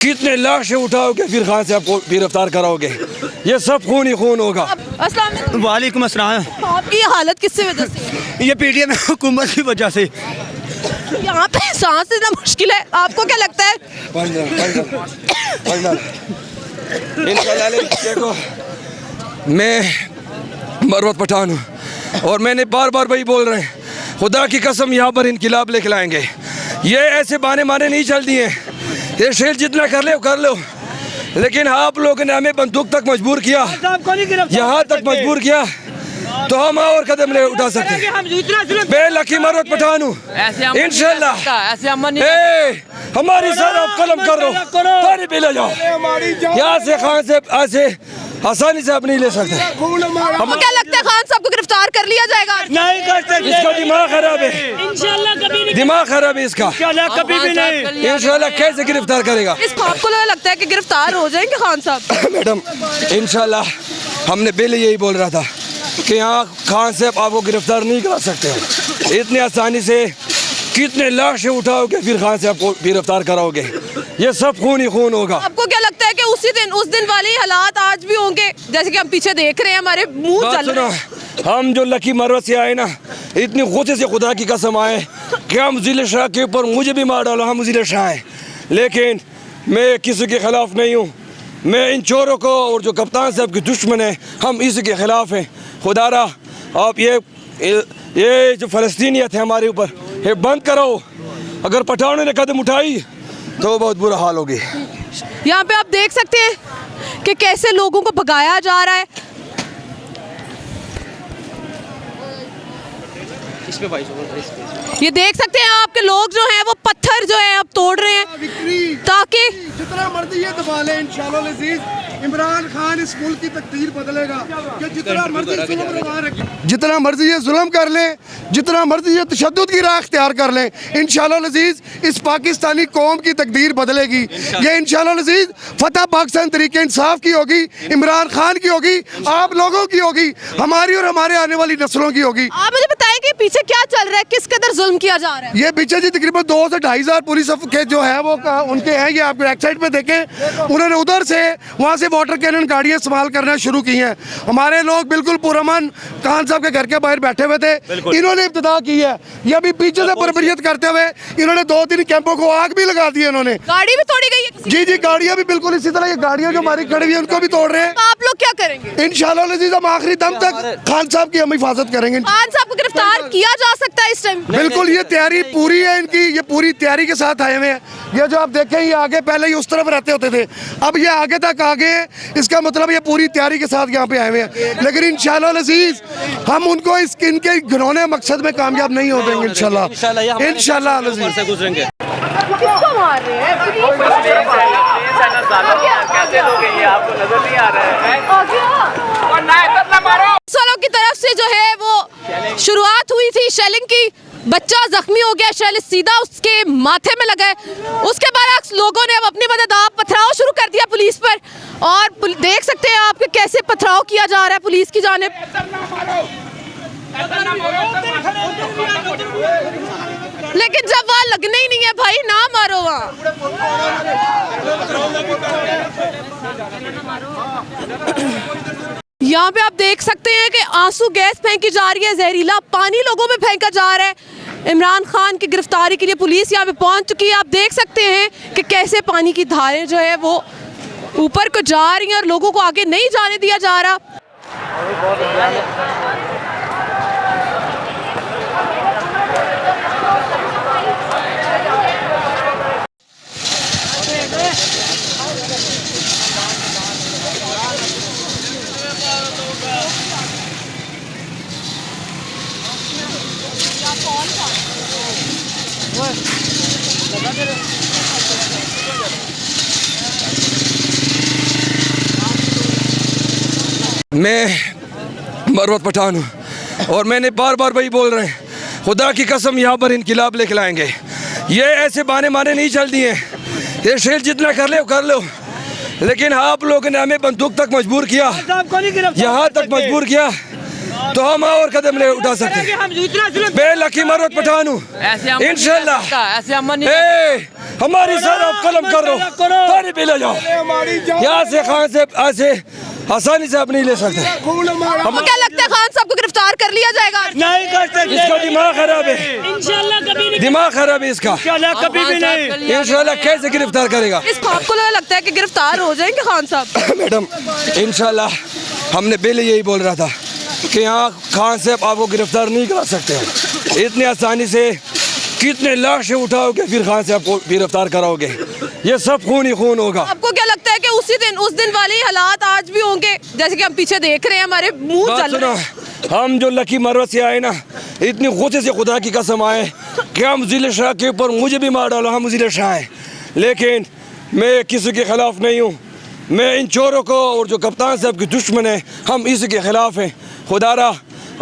कितने लाशें उठाओगे फिर खान से आपको गिरफ्तार कराओगे? ये सब खून ही खून होगा। अस्सलाम वालेकुम। वालेकुम अस्सलाम। आपकी ये हालत किससे वजह से है? ये पीटीएम हुकूमत की वजह से। यहाँ पे सांस लेना मुश्किल है, आपको क्या लगता है? देखो, मैं मरवत पठान हूँ और मैंने बार बार वही बोल रहे हैं, खुदा की कसम यहाँ पर इनकलाब लेके लाएंगे। ये ऐसे बहाने माने नहीं चलती हैं। ये शेर जितना कर ले कर लो, लेकिन आप लोगों ने हमें बंदूक तक मजबूर किया, यहाँ तक मजबूर किया, तो हम और कदम ले उठा सकते हैं। बेलकी मरवत पठान हूँ, इंशाल्लाह हमारी सर आप कलम करो, पानी पी ले जाओ। यहाँ से खान से ऐसे आसानी से आप नहीं ले सकते। आपको क्या लगता है खान साहब को गिरफ्तार कर लिया जाएगा? नहीं कर सकते। इसका दिमाग खराब है, इंशाल्लाह कभी नहीं, दिमाग खराब है इसका। कभी भी नहीं। इंशाल्लाह कैसे गिरफ्तार करेगा? आपको लगता है कि गिरफ्तार हो जाएंगे खान साहब? मैडम इंशाल्लाह हमने पहले यही बोल रहा था कि यहाँ खान साहब आपको गिरफ्तार नहीं करा सकते इतनी आसानी से। कितने लाशें उठाओगे फिर खान से आपको गिरफ्तार कराओगे? ये सब खून ही खून होगा। आपको क्या लगता है कि उस दिन वाले हालात आज भी होंगे, जैसे कि हम पीछे देख रहे हैं, हमारे मुंह चल रहे हैं। हम जो लकी मरवत से आए ना, इतनी गुस्से से खुदा की कसम आए कि हम जिले शाह के ऊपर मुझे भी मार डालो, हम जिले शाह हैं, लेकिन मैं किसी के खिलाफ नहीं हूँ। मैं इन चोरों को और जो कप्तान साहब के दुश्मन हैं, हम इसी के खिलाफ हैं। खुदारा आप ये जो फ़लस्तीनियत है हमारे ऊपर, ये बंद करो। अगर पठानों ने कदम उठाई तो बहुत बुरा हाल होगी। यहाँ पे आप देख सकते हैं कि कैसे लोगों को भगाया जा रहा है। ये देख सकते हैं आपके लोग जो हैं वो पत्थर जो है अब तोड़ रहे हैं ताकि जितना मर्जी ये दबा ले, इंशाल्लाह अज़ीज़ इमरान खान इस मुल्क की तकदीर बदलेगा। कि जितना मर्जी जितना मर्जी ये जुल्म कर ले, जितना मर्जी ये तशद्दुद की राह इख्तियार कर ले, इंशाल्लाह अज़ीज़ इस पाकिस्तानी कौम की तकदीर बदलेगी। ये इंशाल्लाह अज़ीज़ फतह पाकिस्तान तरीके इंसाफ की होगी, इमरान खान की होगी, आप लोगों की होगी, हमारी और हमारे आने वाली नस्लों की होगी। आप मुझे बताएं कि पीछे क्या चल रहा है, किस कदर जुल्म किया जा रहा है? ये पीछे जी तकरीबन 2 से 2,500 पुलिस के जो है वो उनके हैं। ये आप बैक साइड पे देखें, उन्होंने उधर से वहाँ से वाटर कैनन गाड़ियाँ इस्तेमाल करना शुरू की हैं। हमारे लोग बिल्कुल पुरअमन खान साहब के घर के बाहर बैठे हुए थे, इन्होंने इब्तिदा की है। ये अभी पीछे से बर्बरियत करते हुए इन्होंने 2-3 कैंपों को आग भी लगा दी है इन्होंने। गाड़ी भी तोड़ी गई है? जी गाड़ियाँ भी बिल्कुल इसी तरह, ये गाड़ियाँ जो हमारी खड़ी हुई है उनको भी तोड़ रहे हैं। तो आप लोग क्या करेंगे? इंशाल्लाह अज़ीज़ हम आखिरी दम तक खान साहब की हम हिफाजत करेंगे। खान साहब को गिरफ्तार किया जा सकता है इस टाइम? बिल्कुल, ये तैयारी पूरी है इनकी, ये पूरी तैयारी के साथ आए हुए हैं। ये जो आप देखें, ये आगे पहले ही उस तरफ रहते होते थे, अब ये आगे तक आ गए, इसका मतलब ये पूरी तैयारी के साथ यहाँ पे आए हुए हैं। लेकिन इंशाल्लाह अज़ीज़ हम उनको इनके घिनौने मकसद में कामयाब नहीं हो देंगे इंशाल्लाह अज़ीज़। गुजरेंगे। किसको मार रहे हैं? वालों की तरफ से जो है वो शुरुआत हुई थी शेलिंग की, बच्चा जख्मी हो गया, शेल सीधा उसके माथे में लगा है। उसके बाद लोगों ने अब अपनी मदद आप पथराव शुरू कर दिया पुलिस पर, और देख सकते हैं आप कि कैसे पथराव किया जा रहा है पुलिस की जानिब। लेकिन जब वहाँ लगना ही नहीं है भाई, ना मारो वहाँ। यहाँ पे आप देख सकते हैं कि आंसू गैस फेंकी जा रही है, जहरीला पानी लोगों पे फेंका जा रहा है। इमरान खान की गिरफ्तारी के लिए पुलिस यहाँ पे पहुँच चुकी है। आप देख सकते हैं कि कैसे पानी की धारें जो है वो ऊपर को जा रही हैं और लोगों को आगे नहीं जाने दिया जा रहा। मैं मरवत पठान हूँ और मैंने बार बार वही बोल रहे हैं, खुदा की कसम यहाँ पर इनकलाब लेके लाएंगे। ये ऐसे बहाने माने नहीं चलती हैं। ये शेर जितना कर ले कर लो, लेकिन आप लोगों ने हमें बंदूक तक मजबूर किया, यहाँ तक मजबूर किया, तो हम और कदम ले उठा सकते हैं। बेलकी मरवत पठान हूँ, इंशाल्लाह हमारी सर आप कलम कर दो, पानी पी ले जाओ। यहाँ से खान से ऐसे आसानी से आप नहीं ले सकते। आपको क्या लगता है खान साहब को गिरफ्तार कर लिया जाएगा? नहीं कर सकते, इसका दिमाग खराब है, इंशाल्लाह कभी नहीं, दिमाग खराब है इसका। कभी भी नहीं। इंशाल्लाह कैसे गिरफ्तार करेगा? आपको लगता है कि गिरफ्तार हो जाएंगे खान साहब? मैडम इंशाल्लाह, हमने पहले यही बोल रहा था कि यहाँ खान साहब आपको गिरफ्तार नहीं करा सकते हैं इतनी आसानी से। कितने लाशें उठाओगे फिर खान साहब को गिरफ्तार कराओगे? ये सब खून ही खून होगा। आपको क्या लगता है कि उस दिन वाले ही हालात आज भी होंगे? जैसे कि हम पीछे देख रहे हैं, हमारे मुंह चल रहे हैं। हम जो लकी मरवत से आए ना, इतनी गुस्से से खुदा की कसम आए कि हम जिले शाह के ऊपर मुझे भी मार डालो, हम जिले शाह हैं। लेकिन मैं किसी के खिलाफ नहीं हूँ। मैं इन चोरों को और जो कप्तान साहब के दुश्मन हैं, हम इसी के खिलाफ हैं। खुदारा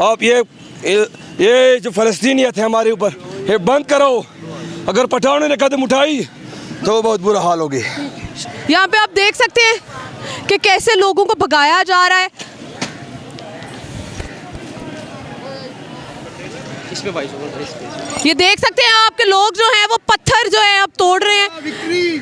आप ये जो फ़लस्तीनियत है हमारे ऊपर, ये बंद करो। अगर पठानों ने कदम उठाई तो बहुत बुरा हाल होगी। यहाँ पे आप देख सकते हैं कि कैसे लोगों को भगाया जा रहा है। ये देख सकते हैं आपके लोग जो हैं वो पत्थर जो है अब तोड़ रहे हैं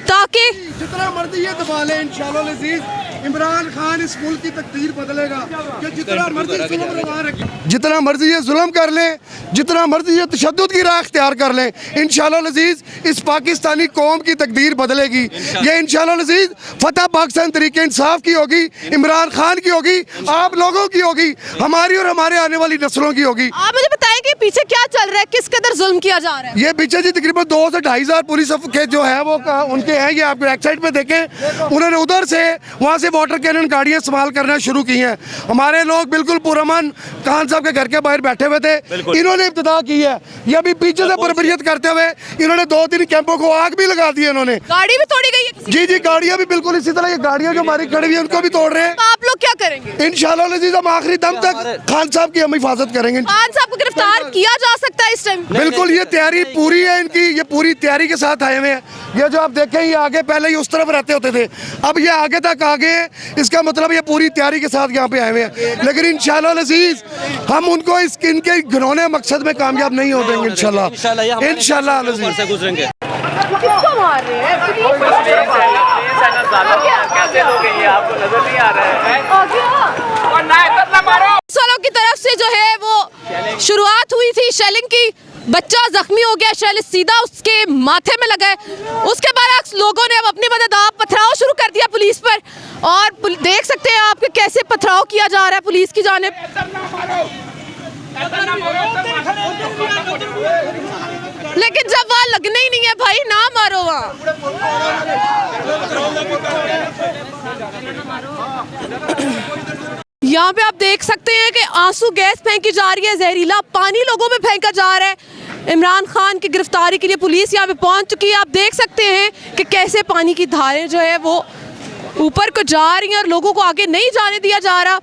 ताकि जितना मर्जी ये दबा ले, इंशाल्लाह अज़ीज़ इमरान खान इस मुल्क की तकदीर बदलेगा। कि जितना मर्जी जुल्म रवा रखे, जितना मर्जी ये जुल्म कर लें, जितना मर्जी ये तशद्दुद की राह इख्तियार कर लें, इंशाल्लाह अज़ीज़ इस पाकिस्तानी कौम की तकदीर बदलेगी। ये इंशाल्लाह अज़ीज़ फतह पाकिस्तान तरीके इंसाफ की होगी, इमरान खान की होगी, आप लोगों की होगी, हमारी और हमारे आने वाली नस्लों की होगी। आप मुझे बताएं कि पीछे क्या चल रहा है, किस कदर जुल्म किया जा रहा है? ये पीछे जी तकरीबन 2 से 2.5 हज़ार पुलिस के जो है वो उनके हैं। ये आप बैक साइड पे देखें, उन्होंने उधर से वहाँ से वाटर कैनन गाड़ियाँ इस्तेमाल करना शुरू की हैं। हमारे लोग बिल्कुल पुरअमन खान साहब के घर के बाहर बैठे हुए थे, इन्होंने इब्तिदा की है। ये अभी पीछे से बर्बरियत करते हुए इन्होंने 2-3 कैंपों को आग भी लगा दी है इन्होंने। गाड़ी भी तोड़ी गई है? जी जी, गाड़ियाँ भी बिल्कुल इसी तरह, ये गाड़ियाँ जो हमारी खड़ी हुई है उनको भी तोड़ रहे हैं। तो आप लोग क्या करेंगे? इंशाल्लाह अज़ीज़ हम आखिरी दम तक खान साहब की हम हिफाजत करेंगे। खान साहब को गिरफ्तार किया जा सकता है इस टाइम? बिल्कुल, ये तैयारी पूरी है इनकी, ये पूरी तैयारी के साथ आए हुए हैं। ये जो आप देखें, ये आगे पहले ही उस तरफ रहते होते थे, अब ये आगे तक आ गए। इसका मतलब ये पूरी तैयारी के साथ यहाँ पे आए हुए हैं। लेकिन इंशाल्लाह अज़ीज़ हम उनको इनके घिनौने मकसद में कामयाब नहीं हो देंगे इंशाल्लाह। इंशाल्लाह अज़ीज़ गुजरेंगे। किसको मार रहे हैं? कैसे लोग हैं ये, आपको नजर नहीं आ रहा है? वालों की तरफ से जो है वो शुरुआत हुई थी शेलिंग की। बच्चा जख्मी हो गया, शेल सीधा उसके माथे में लगा है। उसके बाद लोगों ने अब अपनी मदद पथराव शुरू कर दिया पुलिस पर, और देख सकते हैं आप कि कैसे पथराव किया जा रहा है पुलिस की जानिब। लेकिन जब वहाँ लगना ही नहीं है भाई, ना मारो वहाँ। यहाँ पे आप देख सकते हैं कि आंसू गैस फेंकी जा रही है, जहरीला पानी लोगों में फेंका जा रहा है। इमरान खान की गिरफ्तारी के लिए पुलिस यहाँ पे पहुँच चुकी है। आप देख सकते हैं कि कैसे पानी की धारें जो है वो ऊपर को जा रही हैं और लोगों को आगे नहीं जाने दिया जा रहा।